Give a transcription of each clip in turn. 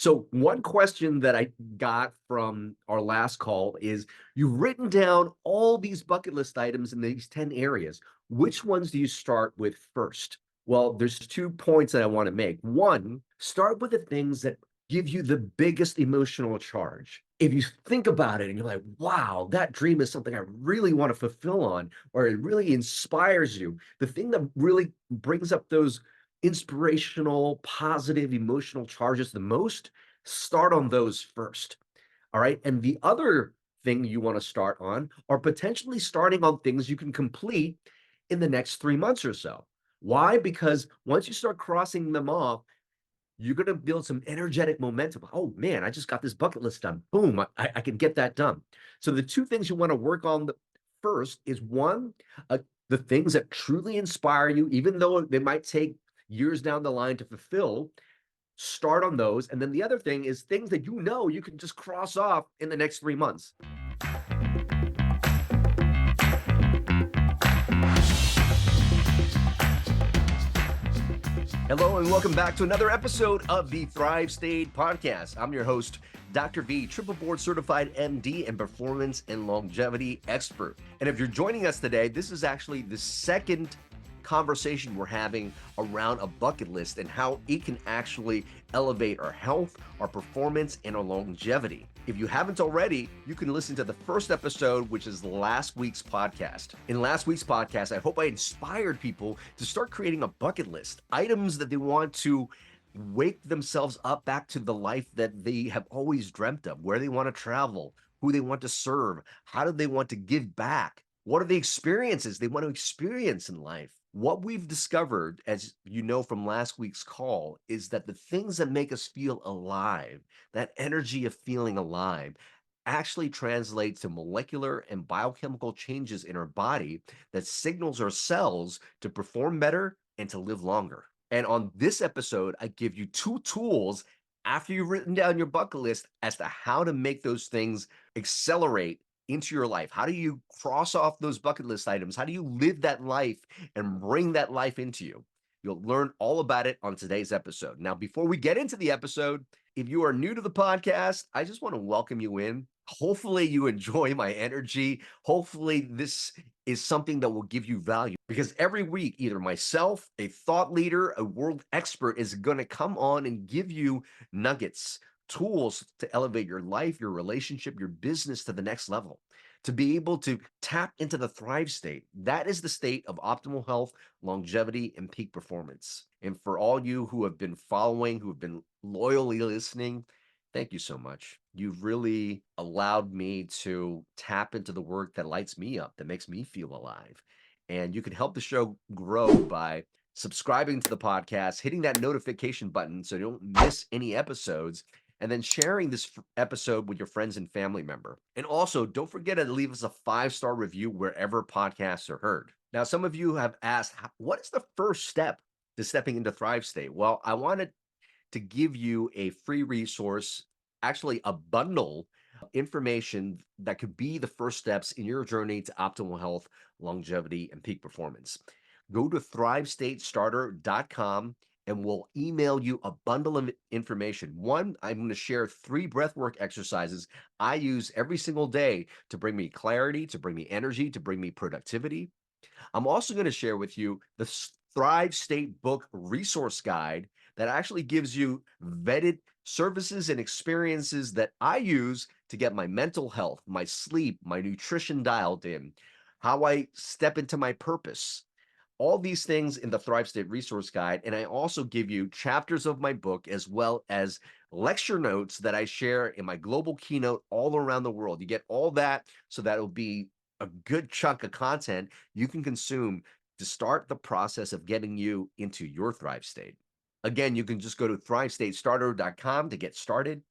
So one question that I got from our last call is you've written down all these bucket list items in these 10 areas. Which ones do you start with first? Well, there's 2 points that I want to make. One, start with the things that give you the biggest emotional charge. If you think about it and you're like, wow, that dream is something I really want to fulfill on, or it really inspires you, the thing that really brings up those inspirational, positive, emotional charges the most, start on those first. All right. And the other thing you want to start on are potentially starting on things you can complete in the next 3 months or so. Why? Because once you start crossing them off, you're going to build some energetic momentum. Oh man, I just got this bucket list done. Boom, I can get that done. So the two things you want to work on first is one, the things that truly inspire you, even though they might take years down the line to fulfill, start on those. And then the other thing is things that you can just cross off in the next 3 months. Hello, and welcome back to another episode of the Thrive State podcast. I'm your host, Dr. V, triple board certified MD and performance and longevity expert. And if you're joining us today, this is actually the second conversation we're having around a bucket list and how it can actually elevate our health, our performance, and our longevity. If you haven't already, you can listen to the first episode, which is last week's podcast. In last week's podcast, I hope I inspired people to start creating a bucket list, items that they want to wake themselves up back to the life that they have always dreamt of, where they want to travel, who they want to serve, how do they want to give back, what are the experiences they want to experience in life. What we've discovered, as you know from last week's call, is that the things that make us feel alive, that energy of feeling alive, actually translates to molecular and biochemical changes in our body that signals our cells to perform better and to live longer. And on this episode, I give you two tools after you've written down your bucket list as to how to make those things accelerate into your life. How do you cross off those bucket list items? How do you live that life and bring that life into you? You'll learn all about it on today's episode. Now, before we get into the episode, if you are new to the podcast, I just want to welcome you in. Hopefully, you enjoy my energy. Hopefully, this is something that will give you value because every week, either myself, a thought leader, a world expert is going to come on and give you nuggets, tools to elevate your life, your relationship, your business to the next level, to be able to tap into the thrive state. That is the state of optimal health, longevity, and peak performance. And for all you who have been following, who have been loyally listening, thank you so much. You've really allowed me to tap into the work that lights me up, that makes me feel alive. And you can help the show grow by subscribing to the podcast, hitting that notification button so you don't miss any episodes, and then sharing this episode with your friends and family member. And also, don't forget to leave us a 5-star review wherever podcasts are heard. Now, some of you have asked, what is the first step to stepping into Thrive State? Well, I wanted to give you a free resource, actually a bundle of information that could be the first steps in your journey to optimal health, longevity, and peak performance. Go to thrivestatestarter.com and we'll email you a bundle of information. One, I'm going to share 3 breathwork exercises I use every single day to bring me clarity, to bring me energy, to bring me productivity. I'm also going to share with you the Thrive State book resource guide that actually gives you vetted services and experiences that I use to get my mental health, my sleep, my nutrition dialed in, how I step into my purpose, all these things in the Thrive State resource guide. And I also give you chapters of my book as well as lecture notes that I share in my global keynote all around the world. You get all that so that it'll be a good chunk of content you can consume to start the process of getting you into your Thrive State. Again, you can just go to thrivestatestarter.com to get started.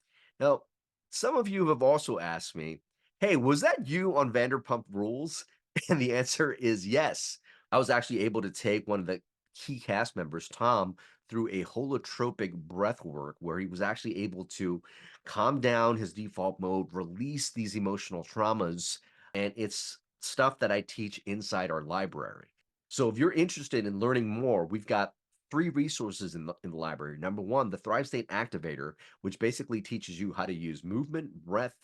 Now, some of you have also asked me, hey, was that you on Vanderpump Rules? And the answer is yes. I was actually able to take one of the key cast members, Tom, through a holotropic breath work where he was actually able to calm down his default mode, release these emotional traumas, and it's stuff that I teach inside our library. So if you're interested in learning more, we've got three resources in the library. Number one, the Thrive State Activator, which basically teaches you how to use movement, breath,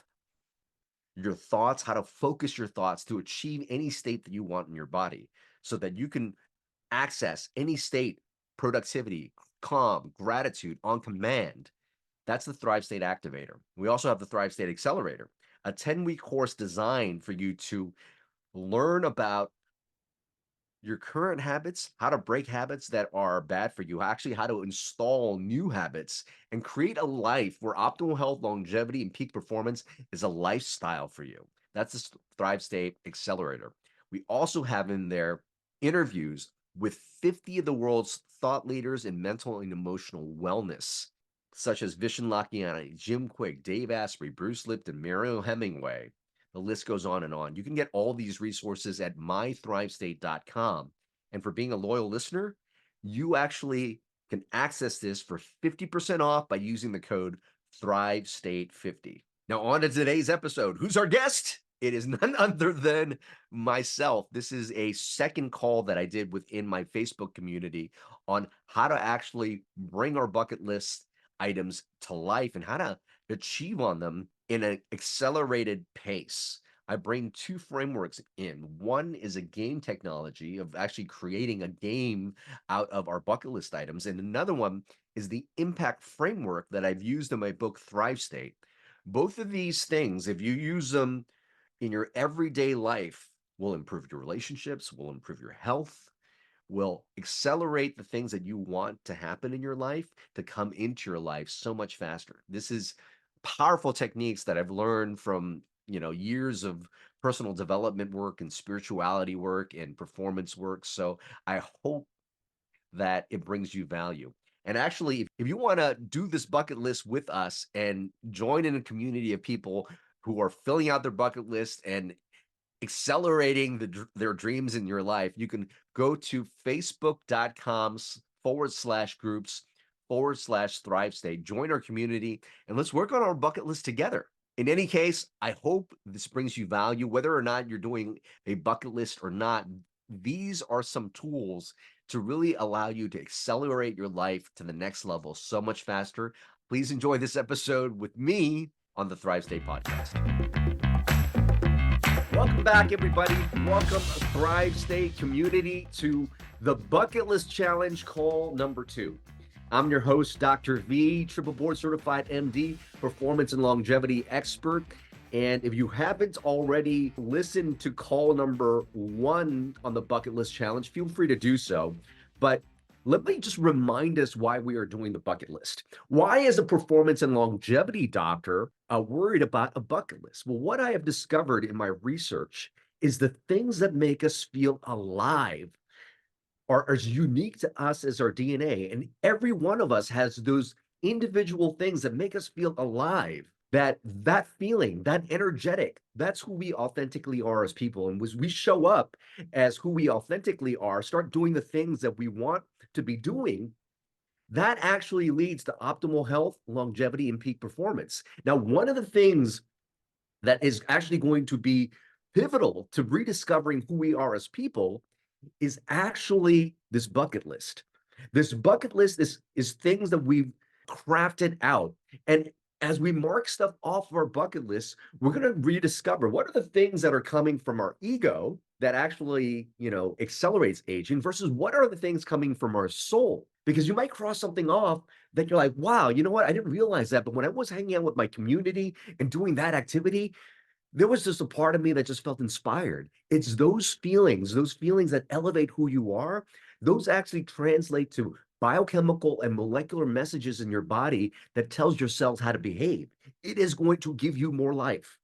your thoughts, how to focus your thoughts to achieve any state that you want in your body so that you can access any state, productivity, calm, gratitude on command. That's the Thrive State Activator. We also have the Thrive State Accelerator, a 10-week course designed for you to learn about your current habits, how to break habits that are bad for you, actually how to install new habits and create a life where optimal health, longevity, and peak performance is a lifestyle for you. That's the Thrive State Accelerator. We also have in there interviews with 50 of the world's thought leaders in mental and emotional wellness, such as Vishen Lakhiani, Jim Quick, Dave Asprey, Bruce Lipton, Mariel Hemingway. The list goes on and on. You can get all these resources at mythrivestate.com. And for being a loyal listener, you actually can access this for 50% off by using the code ThriveState50. Now, on to today's episode. Who's our guest? It is none other than myself. This is a second call that I did within my Facebook community on how to actually bring our bucket list items to life and how to achieve on them in an accelerated pace. I bring two frameworks in. One is a game technology of actually creating a game out of our bucket list items. And another one is the impact framework that I've used in my book, Thrive State. Both of these things, if you use them in your everyday life, will improve your relationships, will improve your health, will accelerate the things that you want to happen in your life to come into your life so much faster. This is powerful techniques that I've learned from, years of personal development work and spirituality work and performance work. So I hope that it brings you value. And actually, if you want to do this bucket list with us and join in a community of people who are filling out their bucket list and accelerating their dreams in your life, you can go to facebook.com/groups/Thrive State. Join our community and let's work on our bucket list together. In any case, I hope this brings you value, whether or not you're doing a bucket list or not. These are some tools to really allow you to accelerate your life to the next level so much faster. Please enjoy this episode with me on the Thrive State podcast. Welcome back, everybody. Welcome, Thrive State community, to the Bucket List Challenge call number 2. I'm your host, Dr. V, triple board certified MD, performance and longevity expert. And if you haven't already listened to call number 1 on the Bucket List Challenge, feel free to do so. But let me just remind us why we are doing the bucket list. Why is a performance and longevity doctor worried about a bucket list? Well, what I have discovered in my research is the things that make us feel alive are as unique to us as our DNA. And every one of us has those individual things that make us feel alive. That feeling, that energetic, that's who we authentically are as people. And as we show up as who we authentically are, start doing the things that we want to be doing, that actually leads to optimal health, longevity, and peak performance. Now, one of the things that is actually going to be pivotal to rediscovering who we are as people is actually this bucket list. This bucket list is things that we've crafted out. And as we mark stuff off of our bucket list, we're going to rediscover what are the things that are coming from our ego that actually, accelerates aging versus what are the things coming from our soul. Because you might cross something off that you're like, wow, you know what? I didn't realize that. But when I was hanging out with my community and doing that activity, there was just a part of me that just felt inspired. It's those feelings that elevate who you are. Those actually translate to biochemical and molecular messages in your body that tells your cells how to behave. It is going to give you more life.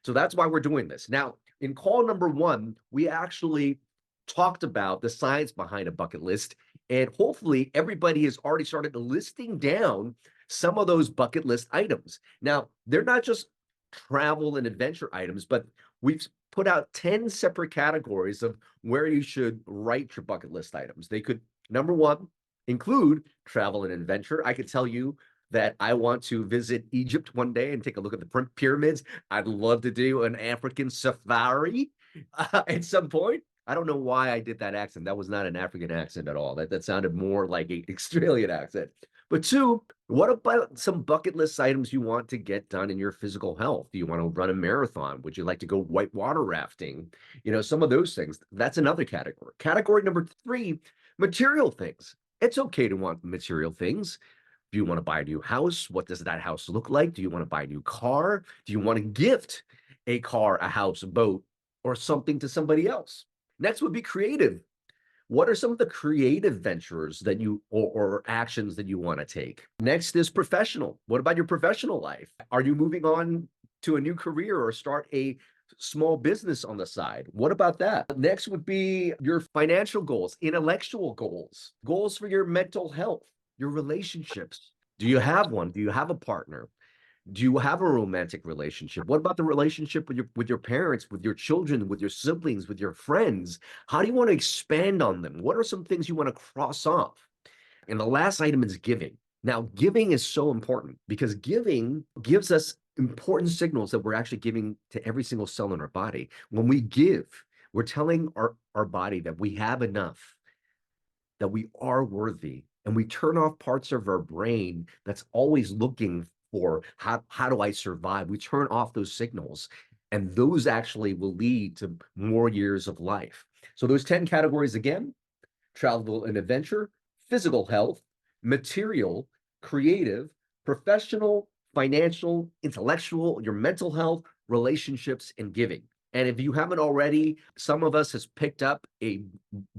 So that's why we're doing this. Now, in call number 1, we actually talked about the science behind a bucket list, and hopefully everybody has already started listing down some of those bucket list items. Now, they're not just travel and adventure items, but we've put out 10 separate categories of where you should write your bucket list items. They could, number 1, include travel and adventure. I could tell you that I want to visit Egypt one day and take a look at the pyramids. I'd love to do an African safari at some point. I don't know why I did that accent. That was not an African accent at all. That sounded more like an Australian accent. But two, what about some bucket list items you want to get done in your physical health? Do you want to run a marathon? Would you like to go whitewater rafting? Some of those things. That's another category. Category number three, material things. It's okay to want material things. Do you want to buy a new house? What does that house look like? Do you want to buy a new car? Do you want to gift a car, a house, a boat, or something to somebody else? Next would be creative. What are some of the creative ventures that or actions that you want to take? Next is professional. What about your professional life? Are you moving on to a new career or start a small business on the side? What about that? Next would be your financial goals, intellectual goals, goals for your mental health, your relationships. Do you have one? Do you have a partner? Do you have a romantic relationship? What about the relationship with your parents, with your children, with your siblings, with your friends? How do you want to expand on them? What are some things you want to cross off? And the last item is giving. Now, giving is so important because giving gives us important signals that we're actually giving to every single cell in our body. When we give, we're telling our body that we have enough, that we are worthy, and we turn off parts of our brain that's always looking for how do I survive? We turn off those signals, and those actually will lead to more years of life. So those 10 categories again: travel and adventure, physical health, material, creative, professional, financial, intellectual, your mental health, relationships, and giving. And if you haven't already, some of us has picked up a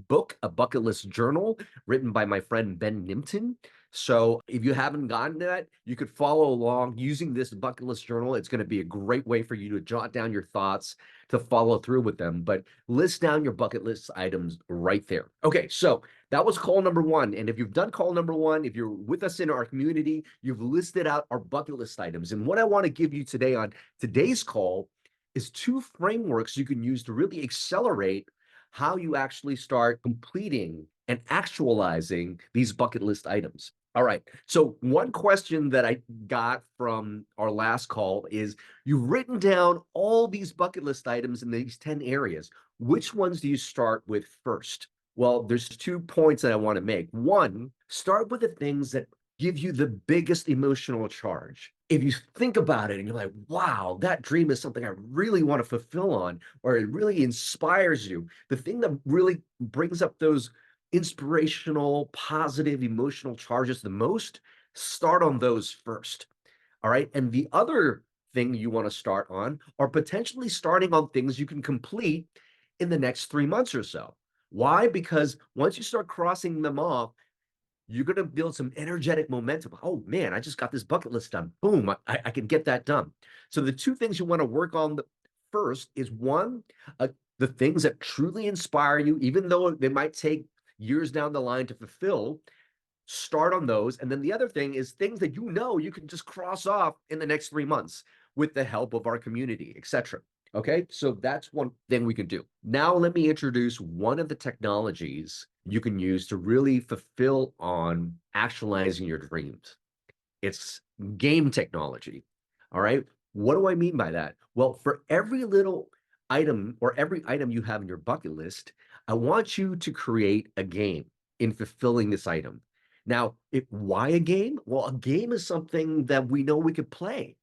book, a bucket list journal written by my friend Ben Nimpton. So if you haven't gotten that, you could follow along using this bucket list journal. It's going to be a great way for you to jot down your thoughts, to follow through with them, but list down your bucket list items right there. Okay, so that was call number one. And if you've done call number one, if you're with us in our community, you've listed out our bucket list items. And what I want to give you today on today's call is two frameworks you can use to really accelerate how you actually start completing and actualizing these bucket list items. All right. So one question that I got from our last call is, you've written down all these bucket list items in these 10 areas. Which ones do you start with first? Well, there's 2 points that I want to make. One, start with the things that give you the biggest emotional charge. If you think about it and you're like, wow, that dream is something I really want to fulfill on, or it really inspires you, the thing that really brings up those inspirational, positive, emotional charges the most, start on those first. All right. And the other thing you want to start on are potentially starting on things you can complete in the next 3 months or so. Why? Because once you start crossing them off, you're going to build some energetic momentum. Oh man, I just got this bucket list done. Boom, I can get that done. So the two things you want to work on first is one, the things that truly inspire you, even though they might take years down the line to fulfill, start on those. And then the other thing is things that you can just cross off in the next 3 months with the help of our community, etc. Okay, so that's one thing we can do. Now, let me introduce one of the technologies you can use to really fulfill on actualizing your dreams. It's game technology. All right, what do I mean by that? Well, for every little item or every item you have in your bucket list, I want you to create a game in fulfilling this item. Now, why a game? Well, a game is something that we know we could play.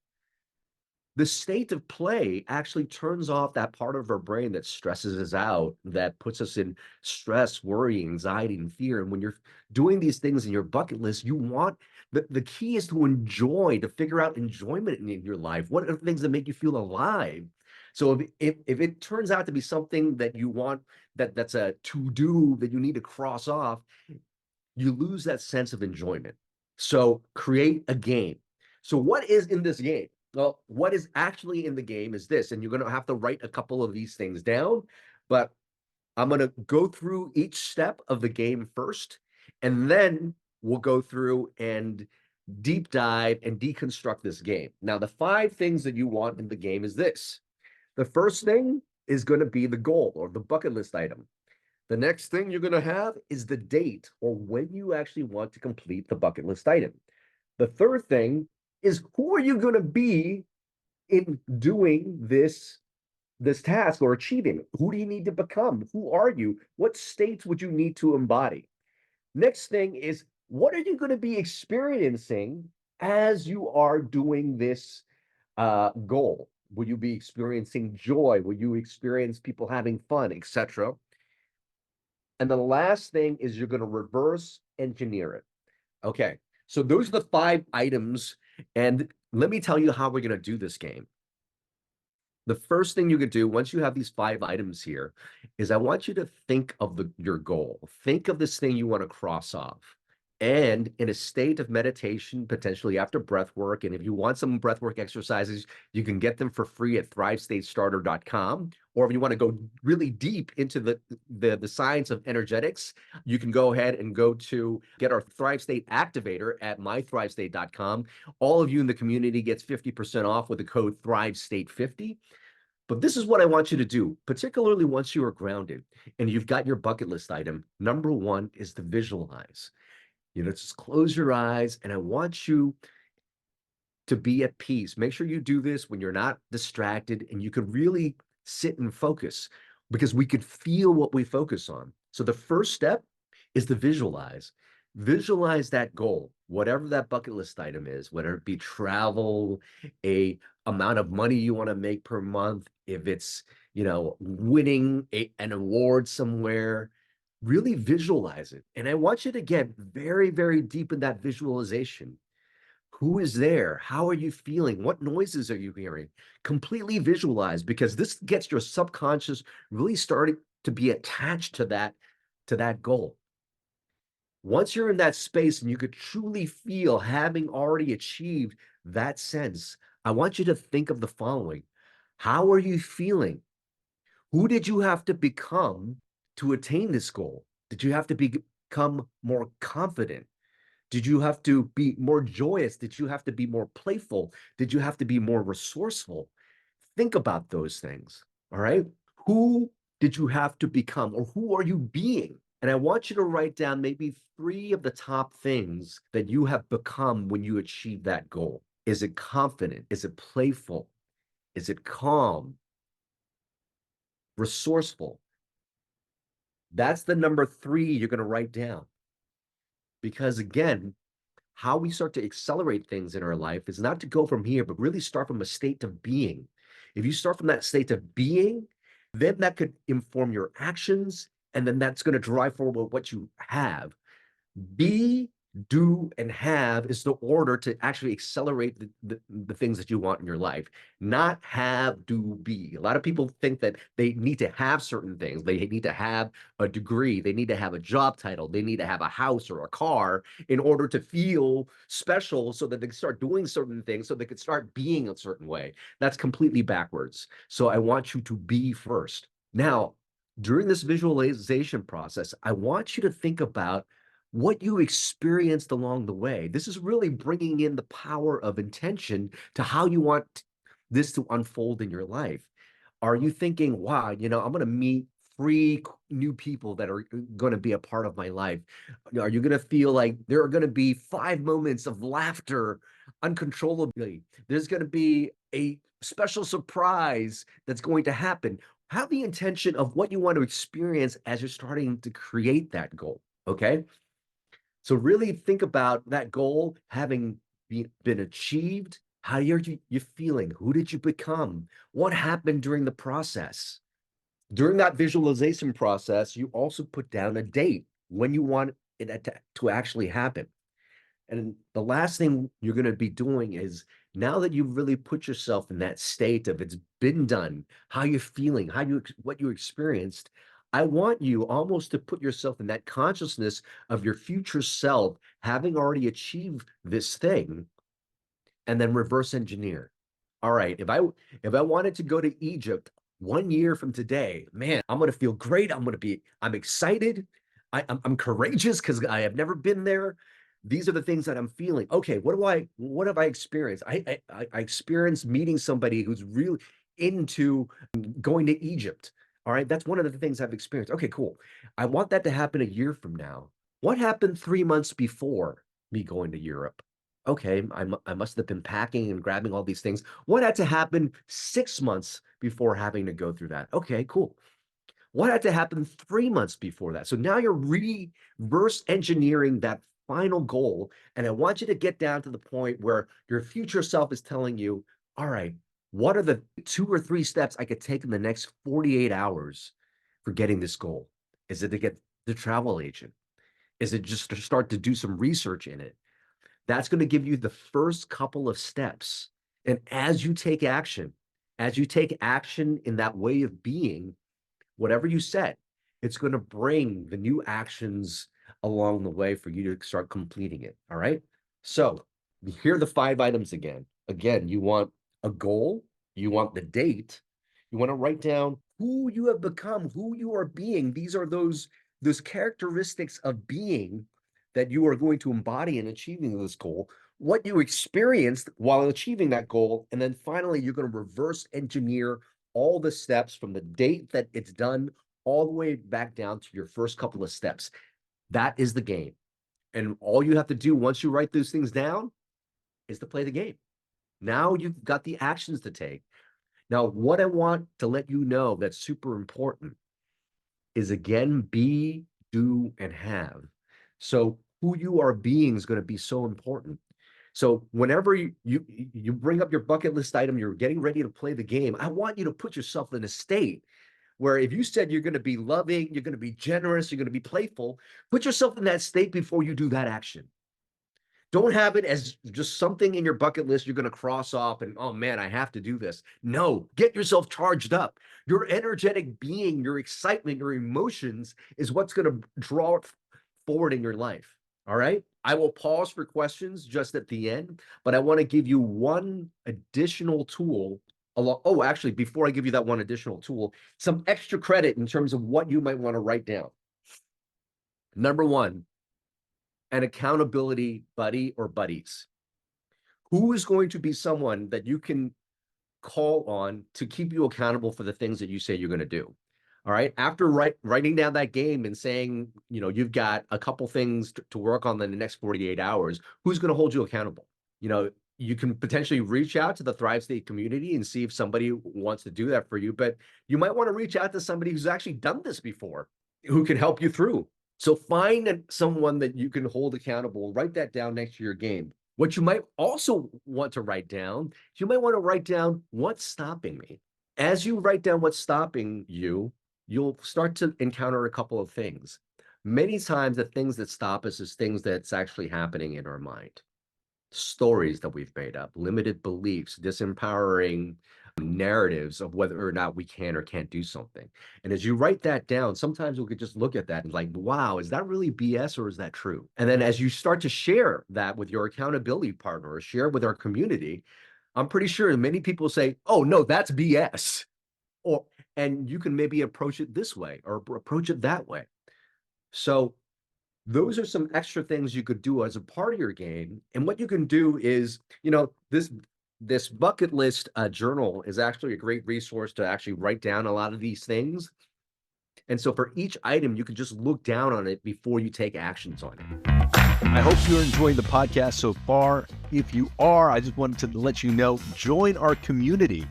The state of play actually turns off that part of our brain that stresses us out, that puts us in stress, worry, anxiety, and fear. And when you're doing these things in your bucket list, you want the key is to enjoy, to figure out enjoyment in your life. What are the things that make you feel alive? So if it turns out to be something that you want, that's a to-do that you need to cross off, you lose that sense of enjoyment. So create a game. So what is in this game? Well, what is actually in the game is this, and you're going to have to write a couple of these things down, but I'm going to go through each step of the game first, and then we'll go through and deep dive and deconstruct this game. Now, the 5 things that you want in the game is this. The first thing is going to be the goal or the bucket list item. The next thing you're going to have is the date or when you actually want to complete the bucket list item. The third thing is, who are you going to be in doing this this task or achieving? Who do you need to become? Who are you? What states would you need to embody? Next thing is, what are you going to be experiencing as you are doing this goal? Will you be experiencing joy? Will you experience people having fun, etc.? And the last thing is you're going to reverse engineer it. Okay. So those are the 5 items. And let me tell you how we're going to do this game. The first thing you could do once you have these 5 items here is I want you to think of your goal. Think of this thing you want to cross off. And in a state of meditation, potentially after breath work, and if you want some breath work exercises, you can get them for free at thrivestatestarter.com. Or if you want to go really deep into the science of energetics, you can go ahead and go to get our Thrive State Activator at mythrivestate.com. All of you in the community gets 50% off with the code ThriveState50. But this is what I want you to do, particularly once you are grounded and you've got your bucket list item. Number 1 is to visualize. Just close your eyes, and I want you to be at peace. Make sure you do this when you're not distracted and you can really sit and focus, because we could feel what we focus on. So the first step is to visualize. Visualize that goal, whatever that bucket list item is, whether it be travel, a amount of money you want to make per month, if it's, winning an award somewhere. Really visualize it. And I want you to get very, very deep in that visualization. Who is there? How are you feeling? What noises are you hearing? Completely visualize, because this gets your subconscious really starting to be attached to that goal. Once you're in that space and you could truly feel having already achieved that sense, I want you to think of the following. How are you feeling? Who did you have to become to attain this goal? Did you have to become more confident? Did you have to be more joyous? Did you have to be more playful? Did you have to be more resourceful? Think about those things. All right. Who did you have to become, or who are you being? And I want you to write down maybe 3 of the top things that you have become when you achieve that goal. Is it confident? Is it playful? Is it calm? Resourceful? That's the number 3 you're going to write down. Because again, how we start to accelerate things in our life is not to go from here, but really start from a state of being. If you start from that state of being, then that could inform your actions, and then that's going to drive forward what you have. Be, do, and have is the order to actually accelerate the things that you want in your life. Not have, do, be. A lot of people think that they need to have certain things. They need to have a degree. They need to have a job title. They need to have a house or a car in order to feel special, so that they can start doing certain things, so they could start being a certain way. That's completely backwards. So I want you to be first. Now, during this visualization process, I want you to think about what you experienced along the way. This is really bringing in the power of intention to how you want this to unfold in your life. Are you thinking, wow, I'm going to meet 3 new people that are going to be a part of my life? Are you going to feel like there are going to be 5 moments of laughter uncontrollably? There's going to be a special surprise that's going to happen. Have the intention of what you want to experience as you're starting to create that goal. Okay. So really think about that goal having been achieved. How are you feeling? Who did you become? What happened during the process? During that visualization process, you also put down a date when you want it to actually happen. And the last thing you're going to be doing is, now that you've really put yourself in that state of it's been done, how you're feeling, what you experienced, I want you almost to put yourself in that consciousness of your future self having already achieved this thing, and then reverse engineer. All right, if I wanted to go to Egypt 1 year from today, man, I'm gonna feel great. I'm excited. I'm courageous because I have never been there. These are the things that I'm feeling. Okay, what have I experienced? I experienced meeting somebody who's really into going to Egypt. All right, that's one of the things I've experienced. Okay, cool. I want that to happen a year from now. What happened 3 months before me going to Europe? Okay, I must have been packing and grabbing all these things. What had to happen 6 months before having to go through that? Okay, cool. What had to happen 3 months before that? So now you're reverse engineering that final goal. And I want you to get down to the point where your future self is telling you, all right, what are the 2 or 3 steps I could take in the next 48 hours for getting this goal? Is it to get the travel agent? Is it just to start to do some research in it? That's going to give you the first couple of steps. And as you take action in that way of being, whatever you set, it's going to bring the new actions along the way for you to start completing it. All right. So here are the 5 items again. Again, you want a goal, you want the date, you want to write down who you have become, who you are being. These are those characteristics of being that you are going to embody in achieving this goal, what you experienced while achieving that goal, and then finally you're going to reverse engineer all the steps from the date that it's done all the way back down to your first couple of steps. That is the game. And all you have to do once you write those things down is to play the game. Now you've got the actions to take. Now, what I want to let you know that's super important is again, be, do, and have. So who you are being is going to be so important. So whenever you bring up your bucket list item, you're getting ready to play the game. I want you to put yourself in a state where if you said you're going to be loving, you're going to be generous, you're going to be playful, put yourself in that state before you do that action. Don't have it as just something in your bucket list you're going to cross off and, oh man, I have to do this. No, get yourself charged up. Your energetic being, your excitement, your emotions is what's going to draw it forward in your life. All right. I will pause for questions just at the end, but I want to give you one additional tool. Oh, actually, before I give you that one additional tool, some extra credit in terms of what you might want to write down. Number one, an accountability buddy or buddies. Who is going to be someone that you can call on to keep you accountable for the things that you say you're going to do? All right. After writing down that game and saying, you've got a couple things to work on in the next 48 hours, who's going to hold you accountable? You can potentially reach out to the Thrive State community and see if somebody wants to do that for you. But you might want to reach out to somebody who's actually done this before, who can help you through. So find someone that you can hold accountable, write that down next to your game. What you might also want to write down, you might want to write down what's stopping me. As you write down what's stopping you, you'll start to encounter a couple of things. Many times the things that stop us is things that's actually happening in our mind. Stories that we've made up, limited beliefs, disempowering narratives of whether or not we can or can't do something. And as you write that down, sometimes we could just look at that and like, wow, is that really BS or is that true? And then as you start to share that with your accountability partner or share with our community, I'm pretty sure many people say, oh, no, that's BS. And you can maybe approach it this way or approach it that way. So those are some extra things you could do as a part of your game. And what you can do is, this bucket list journal is actually a great resource to actually write down a lot of these things. And so for each item, you can just look down on it before you take actions on it. I hope you're enjoying the podcast so far. If you are, I just wanted to let you know, join our community.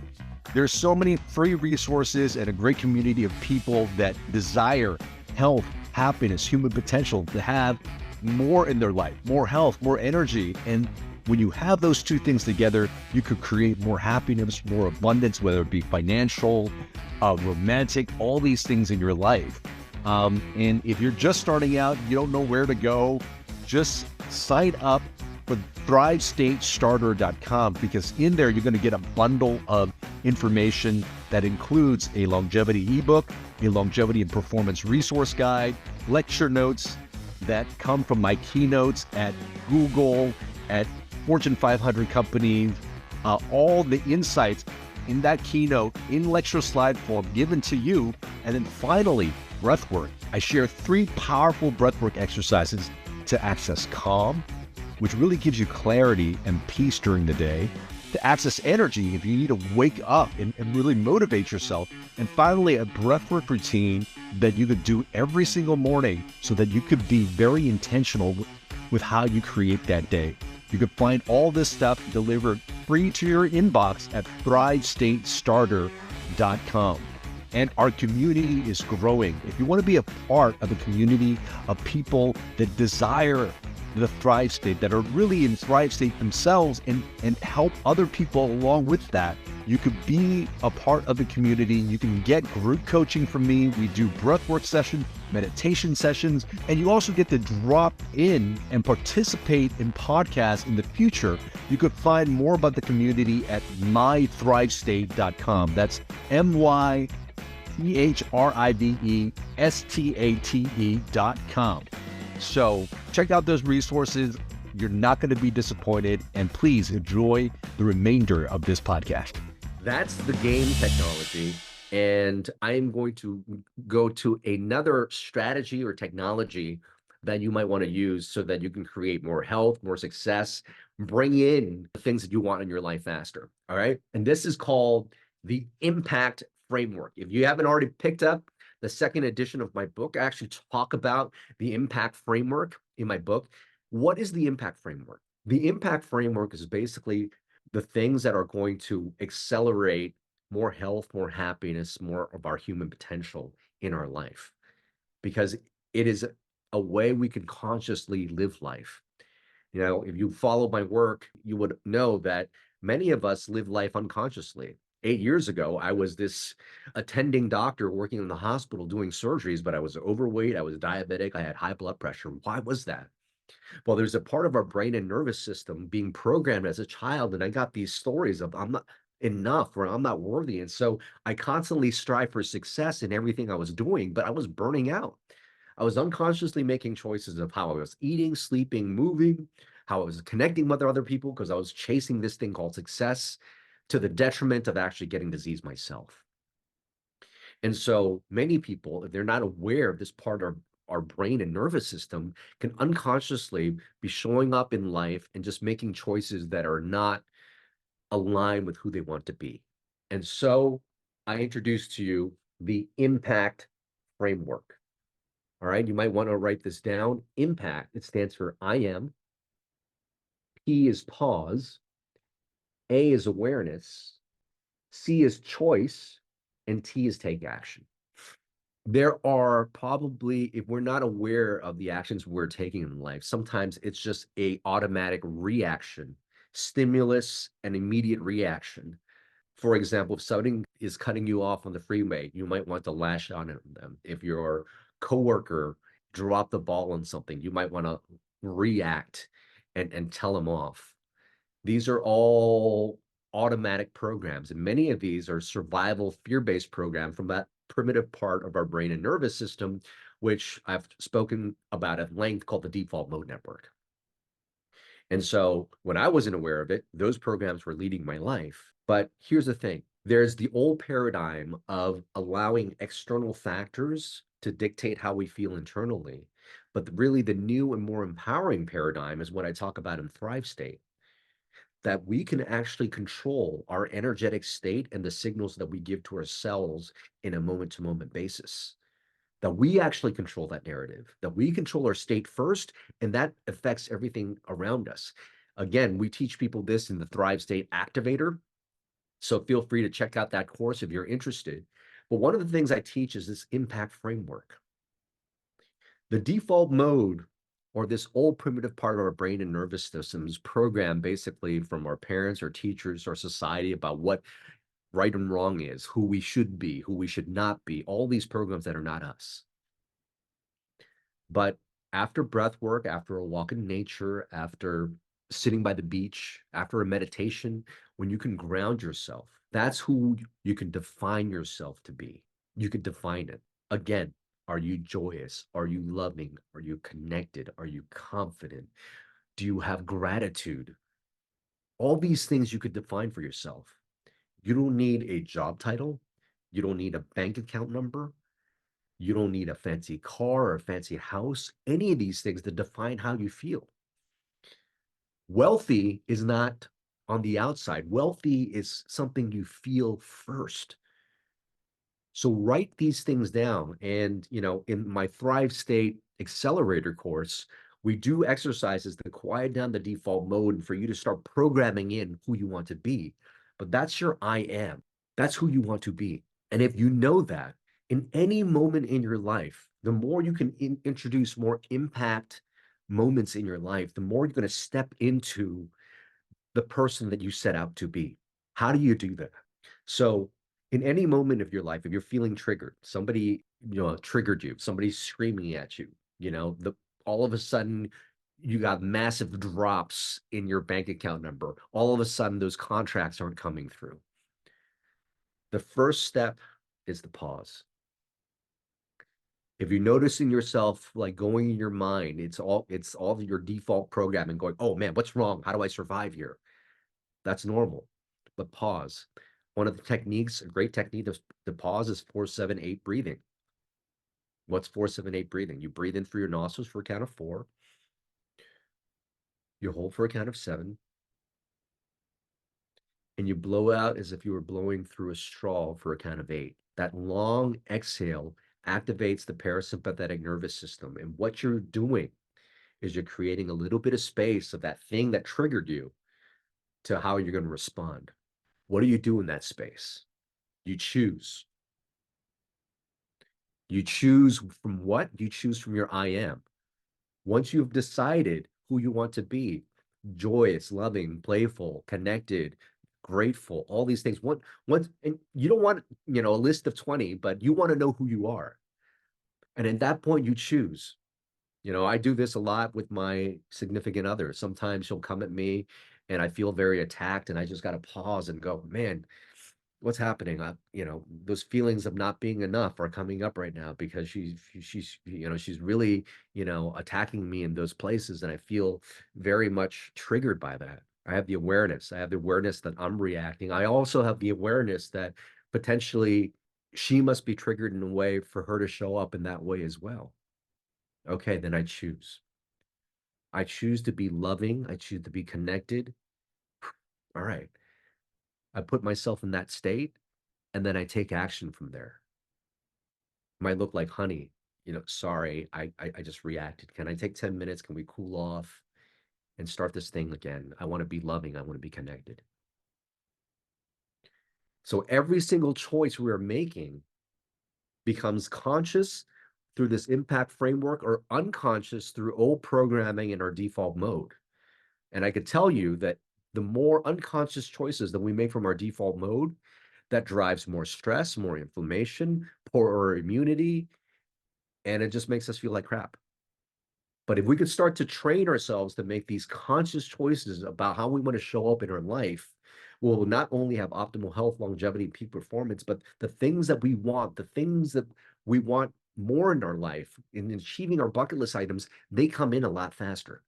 There's so many free resources and a great community of people that desire health, happiness, human potential, to have more in their life, more health, more energy. And when you have those two things together, you could create more happiness, more abundance, whether it be financial, romantic, all these things in your life. And if you're just starting out, you don't know where to go, just sign up for thrivestatestarter.com, because in there you're going to get a bundle of information that includes a longevity ebook, a longevity and performance resource guide, lecture notes that come from my keynotes at Google, at Fortune 500 companies, all the insights in that keynote in lecture slide form given to you. And then finally, breathwork. I share 3 powerful breathwork exercises to access calm, which really gives you clarity and peace during the day, to access energy if you need to wake up and really motivate yourself, and finally a breathwork routine that you could do every single morning so that you could be very intentional with how you create that day. You can find all this stuff delivered free to your inbox at thrivestatestarter.com. And our community is growing. If you want to be a part of a community of people that desire the Thrive State, that are really in Thrive State themselves and help other people along with that, you could be a part of the community. You can get group coaching from me. We do breathwork sessions, meditation sessions, and you also get to drop in and participate in podcasts in the future. You could find more about the community at mythrivestate.com. That's mythrivestate.com. So check out those resources. You're not going to be disappointed. And please enjoy the remainder of this podcast. That's the game technology. And I'm going to go to another strategy or technology that you might want to use so that you can create more health, more success, bring in the things that you want in your life faster. All right. And this is called the impact framework. If you haven't already picked up the second edition of my book, I actually talk about the impact framework in my book. What is the impact framework? The impact framework is basically the things that are going to accelerate more health, more happiness, more of our human potential in our life, because it is a way we can consciously live life. You know, if you follow my work, you would know that many of us live life unconsciously. 8 years ago, I was this attending doctor working in the hospital doing surgeries, but I was overweight, I was diabetic, I had high blood pressure. Why was that? Well, there's a part of our brain and nervous system being programmed as a child, and I got these stories of I'm not enough or I'm not worthy. And so I constantly strive for success in everything I was doing, but I was burning out. I was unconsciously making choices of how I was eating, sleeping, moving, how I was connecting with other people because I was chasing this thing called success to the detriment of actually getting disease myself. And so many people, if they're not aware of this part of our brain and nervous system, can unconsciously be showing up in life and just making choices that are not aligned with who they want to be. And so I introduced to you the impact framework. All right, you might want to write this down. Impact, it stands for I am. P is pause. A is awareness. C is choice. And T is take action. There are probably, if we're not aware of the actions we're taking in life, sometimes it's just a automatic reaction, stimulus and immediate reaction. For example, if somebody is cutting you off on the freeway, you might want to lash out at them. If your coworker dropped the ball on something, you might want to react and tell them off. These are all automatic programs, and many of these are survival fear-based programs from that primitive part of our brain and nervous system, which I've spoken about at length, called the default mode network. And so when I wasn't aware of it, those programs were leading my life. But here's the thing. There's the old paradigm of allowing external factors to dictate how we feel internally. But really the new and more empowering paradigm is what I talk about in Thrive State, that we can actually control our energetic state and the signals that we give to ourselves in a moment-to-moment basis. That we actually control that narrative, that we control our state first, and that affects everything around us. Again, we teach people this in the Thrive State Activator, so feel free to check out that course if you're interested. But one of the things I teach is this impact framework. The default mode, or this old primitive part of our brain and nervous system, is programmed basically from our parents, our teachers, our society about what right and wrong is, who we should be, who we should not be, all these programs that are not us. But after breath work, after a walk in nature, after sitting by the beach, after a meditation, when you can ground yourself, that's who you can define yourself to be. You can define it. Again, are you joyous? Are you loving? Are you connected? Are you confident? Do you have gratitude? All these things you could define for yourself. You don't need a job title. You don't need a bank account number. You don't need a fancy car or a fancy house, any of these things to define how you feel. Wealthy is not on the outside. Wealthy is something you feel first. So write these things down. And, you know, in my Thrive State Accelerator course, We do exercises to quiet down the default mode and for you to start programming in who you want to be. But that's your I am. That's who you want to be. And if you know that in any moment in your life, the more you can introduce more impact moments in your life, the more you're going to step into the person that you set out to be. How do you do that? So, in any moment of your life, if you're feeling triggered, somebody triggered you, somebody's screaming at you, all of a sudden you got massive drops in your bank account number. All of a sudden, those contracts aren't coming through. The first step is the pause. If you're noticing yourself like going in your mind, it's all of your default programming going, oh man, what's wrong? How do I survive here? That's normal. But pause. One of the techniques, a great technique to pause is 4-7-8 breathing. What's 4-7-8 breathing? You breathe in through your nostrils for a count of 4. You hold for a count of 7. And you blow out as if you were blowing through a straw for a count of 8. That long exhale activates the parasympathetic nervous system. And what you're doing is you're creating a little bit of space of that thing that triggered you to how you're going to respond. What do you do in that space? You choose. You choose from what? You choose from your I am. Once you've decided who you want to be, joyous, loving, playful, connected, grateful, all these things. And you don't want, a list of 20, but you want to know who you are. And at that point, you choose. I do this a lot with my significant other. Sometimes she'll come at me and I feel very attacked, and I just got to pause and go, man, what's happening? Those feelings of not being enough are coming up right now because she's really, attacking me in those places. And I feel very much triggered by that. I have the awareness. I have the awareness that I'm reacting. I also have the awareness that potentially she must be triggered in a way for her to show up in that way as well. Okay, then I choose. I choose to be loving. I choose to be connected. All right. I put myself in that state, and then I take action from there. Might look like, honey, sorry, I just reacted. Can I take 10 minutes? Can we cool off and start this thing again? I want to be loving. I want to be connected. So every single choice we're making becomes conscious through this impact framework or unconscious through old programming in our default mode. And I could tell you that the more unconscious choices that we make from our default mode, that drives more stress, more inflammation, poorer immunity, and it just makes us feel like crap. But if we could start to train ourselves to make these conscious choices about how we want to show up in our life, we'll not only have optimal health, longevity, and peak performance, but the things that we want, the things that we want more in our life, in achieving our bucket list items, they come in a lot faster.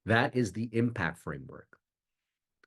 That is the impact framework.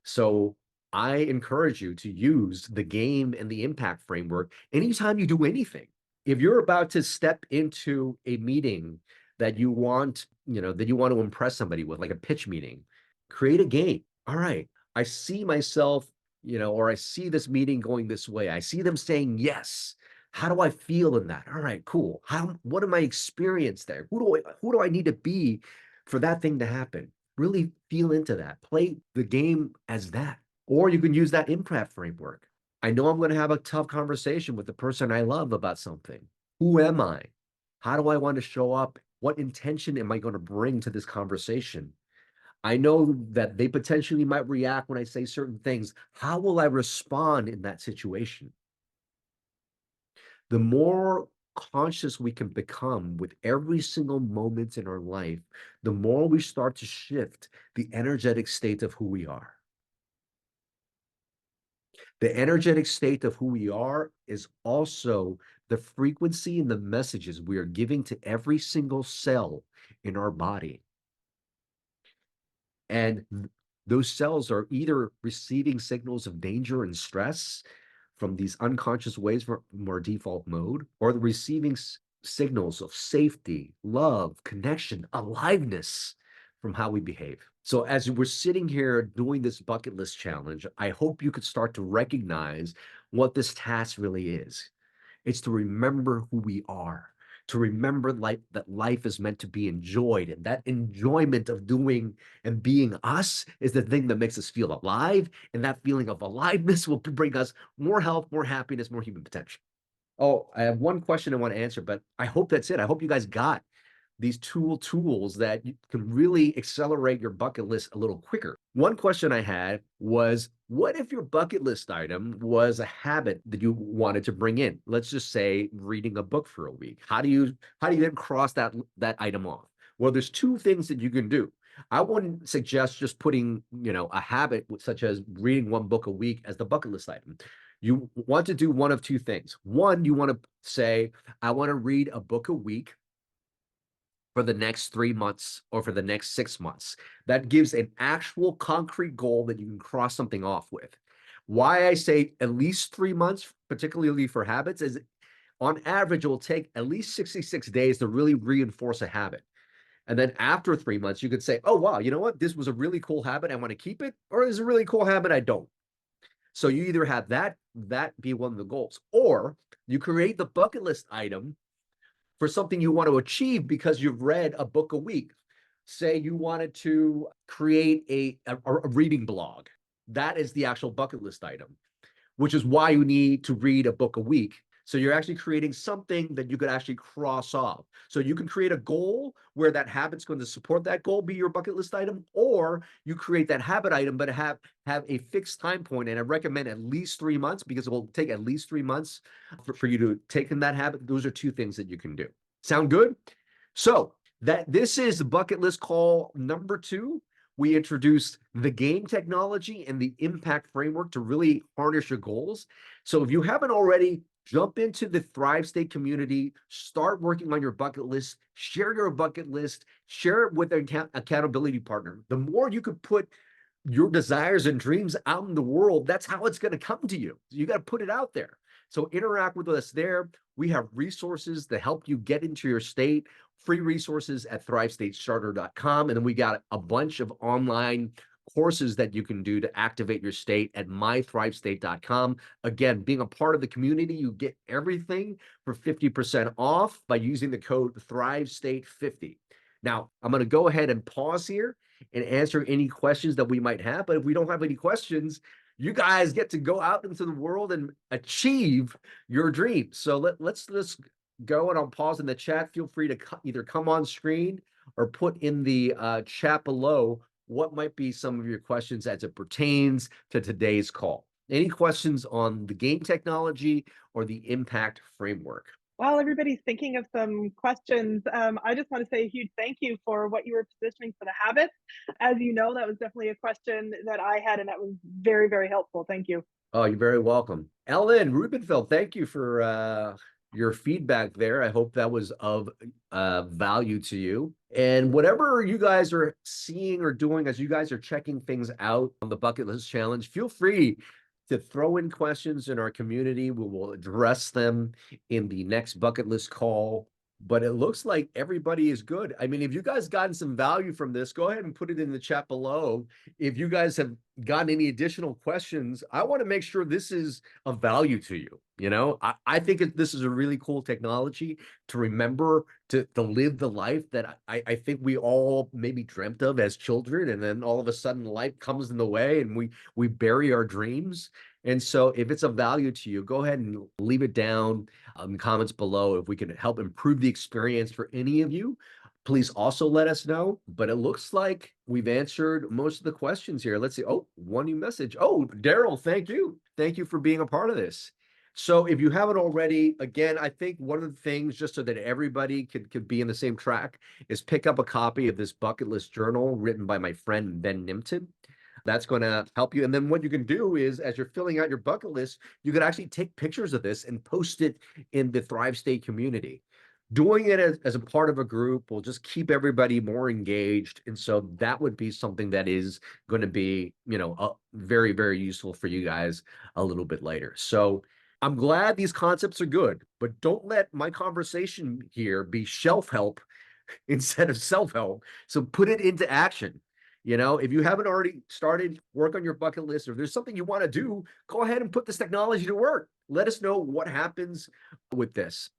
So I encourage you to use the game and the impact framework anytime you do anything. If you're about to step into a meeting that you want, that you want to impress somebody with, like a pitch meeting, create a game. All right, I see myself, or I see this meeting going this way. I see them saying yes. How do I feel in that? All right, cool. What am I experience there? Who do I need to be for that thing to happen? Really feel into that. Play the game as that. Or you can use that impact framework. I know I'm going to have a tough conversation with the person I love about something. Who am I? How do I want to show up? What intention am I going to bring to this conversation? I know that they potentially might react when I say certain things. How will I respond in that situation? The more conscious we can become with every single moment in our life, the more we start to shift the energetic state of who we are. The energetic state of who we are is also the frequency and the messages we are giving to every single cell in our body. And those cells are either receiving signals of danger and stress from these unconscious ways from our default mode, or they're receiving signals of safety, love, connection, aliveness from how we behave. So as we're sitting here doing this bucket list challenge, I hope you could start to recognize what this task really is. It's to remember who we are. to remember that life is meant to be enjoyed. And that enjoyment of doing and being us is the thing that makes us feel alive. And that feeling of aliveness will bring us more health, more happiness, more human potential. Oh, I have one question I want to answer, but I hope that's it. I hope you guys got these tools that you can really accelerate your bucket list a little quicker. One question I had was, what if your bucket list item was a habit that you wanted to bring in? Let's just say reading a book for a week. How do you then cross that item off? Well, there's two things that you can do. I wouldn't suggest just putting, a habit such as reading one book a week as the bucket list item. You want to do one of two things. One, you want to say, I want to read a book a week for the next 3 months or for the next 6 months. That gives an actual concrete goal that you can cross something off with. Why I say at least 3 months, particularly for habits, is on average, it will take at least 66 days to really reinforce a habit. And then after 3 months, you could say, oh, wow, you know what? This was a really cool habit. I want to keep it, or this is a really cool habit. I don't. So you either have that be one of the goals, or you create the bucket list item for something you want to achieve because you've read a book a week. Say you wanted to create a reading blog. That is the actual bucket list item, which is why you need to read a book a week. So you're actually creating something that you could actually cross off. So you can create a goal where that habit's going to support that goal, be your bucket list item, or you create that habit item, but have a fixed time point. And I recommend at least 3 months because it will take at least 3 months for you to take in that habit. Those are two things that you can do. Sound good? So this is bucket list call number 2. We introduced the game technology and the impact framework to really harness your goals. So if you haven't already, jump into the Thrive State community, start working on your bucket list, share your bucket list, share it with an accountability partner. The more you could put your desires and dreams out in the world, that's how it's going to come to you. You got to put it out there. So interact with us there. We have resources to help you get into your state, free resources at thrivestatestarter.com. And then we got a bunch of online courses that you can do to activate your state at mythrivestate.com. Again, being a part of the community, you get everything for 50% off by using the code ThriveState50. Now, I'm going to go ahead and pause here and answer any questions that we might have. But if we don't have any questions, you guys get to go out into the world and achieve your dreams. So let's go, and I'll pause in the chat. Feel free to either come on screen or put in the chat below what might be some of your questions as it pertains to today's call. Any questions on the game technology or the impact framework? While everybody's thinking of some questions, I just want to say a huge thank you for what you were positioning for the habits. As you know, that was definitely a question that I had, and that was very, very helpful. Thank you. Oh, you're very welcome. Ellen Rubenfeld, thank you for your feedback there. I hope that was of value to you. And whatever you guys are seeing or doing as you guys are checking things out on the Bucket List Challenge, feel free to throw in questions in our community. We will address them in the next bucket list call. But it looks like everybody is good. I mean, if you guys gotten some value from this, go ahead and put it in the chat below. If you guys have gotten any additional questions, I want to make sure this is of value to you. I think this is a really cool technology to remember to live the life that I think we all maybe dreamt of as children. And then all of a sudden life comes in the way and we bury our dreams. And so if it's of value to you, go ahead and leave it down in the comments below. If we can help improve the experience for any of you, please also let us know. But it looks like we've answered most of the questions here. Let's see. Oh, one new message. Oh, Daryl, thank you. Thank you for being a part of this. So if you haven't already, again, I think one of the things, just so that everybody could be in the same track, is pick up a copy of this bucket list journal written by my friend Ben Nimpton. That's going to help you. And then what you can do is, as you're filling out your bucket list, you could actually take pictures of this and post it in the Thrive State community. Doing it as a part of a group will just keep everybody more engaged. And so that would be something that is going to be, very, very useful for you guys a little bit later. So I'm glad these concepts are good, but don't let my conversation here be shelf help instead of self-help. So put it into action. If you haven't already started work on your bucket list, or if there's something you want to do, go ahead and put this technology to work. Let us know what happens with this.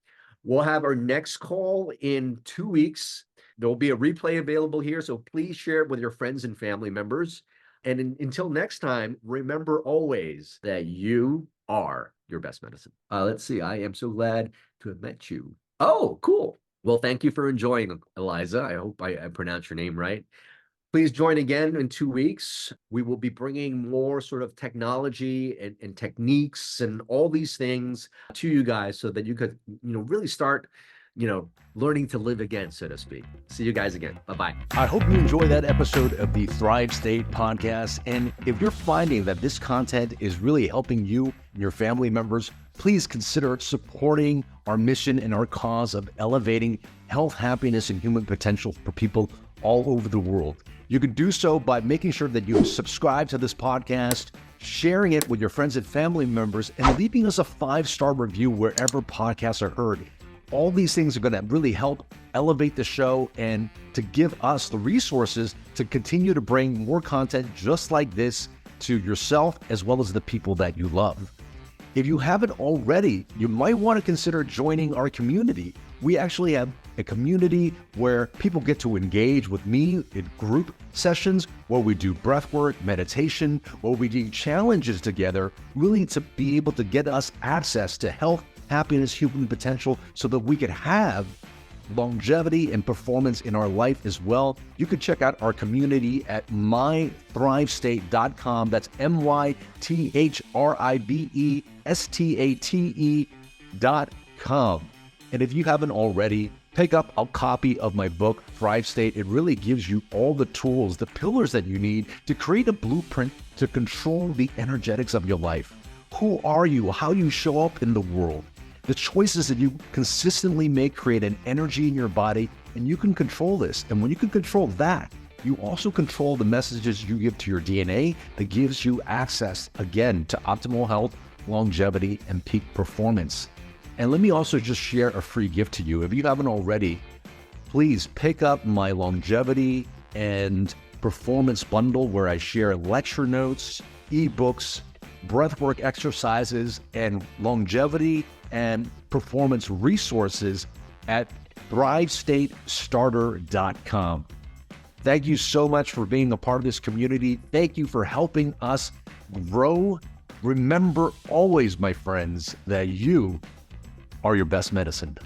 We'll have our next call in 2 weeks. There'll be a replay available here, so please share it with your friends and family members. And until next time, remember always that you are your best medicine. Let's see. I am so glad to have met you. Oh, cool. Well, thank you for enjoying, Eliza. I hope I pronounced your name right. Please join again in 2 weeks. We will be bringing more sort of technology and techniques and all these things to you guys so that you could, really start, learning to live again, so to speak. See you guys again. Bye-bye. I hope you enjoy that episode of the Thrive State podcast. And if you're finding that this content is really helping you and your family members, please consider supporting our mission and our cause of elevating health, happiness, and human potential for people all over the world. You can do so by making sure that you subscribe to this podcast, sharing it with your friends and family members, and leaving us a 5-star review wherever podcasts are heard. All these things are going to really help elevate the show and to give us the resources to continue to bring more content just like this to yourself as well as the people that you love. If you haven't already, you might want to consider joining our community. We actually have a community where people get to engage with me in group sessions where we do breathwork, meditation, where we do challenges together, really to be able to get us access to health, happiness, human potential so that we could have longevity and performance in our life as well. You can check out our community at mythrivestate.com. That's mythrivestate.com. And if you haven't already, pick up a copy of my book, Thrive State. It really gives you all the tools, the pillars that you need to create a blueprint to control the energetics of your life. Who are you? How do you show up in the world? The choices that you consistently make create an energy in your body, and you can control this. And when you can control that, you also control the messages you give to your DNA that gives you access, again, to optimal health, longevity, and peak performance. And let me also just share a free gift to you. If you haven't already, please pick up my longevity and performance bundle where I share lecture notes, ebooks, breathwork exercises, and longevity and performance resources at thrivestatestarter.com. Thank you so much for being a part of this community. Thank you for helping us grow. Remember always, my friends, that you are your best medicine.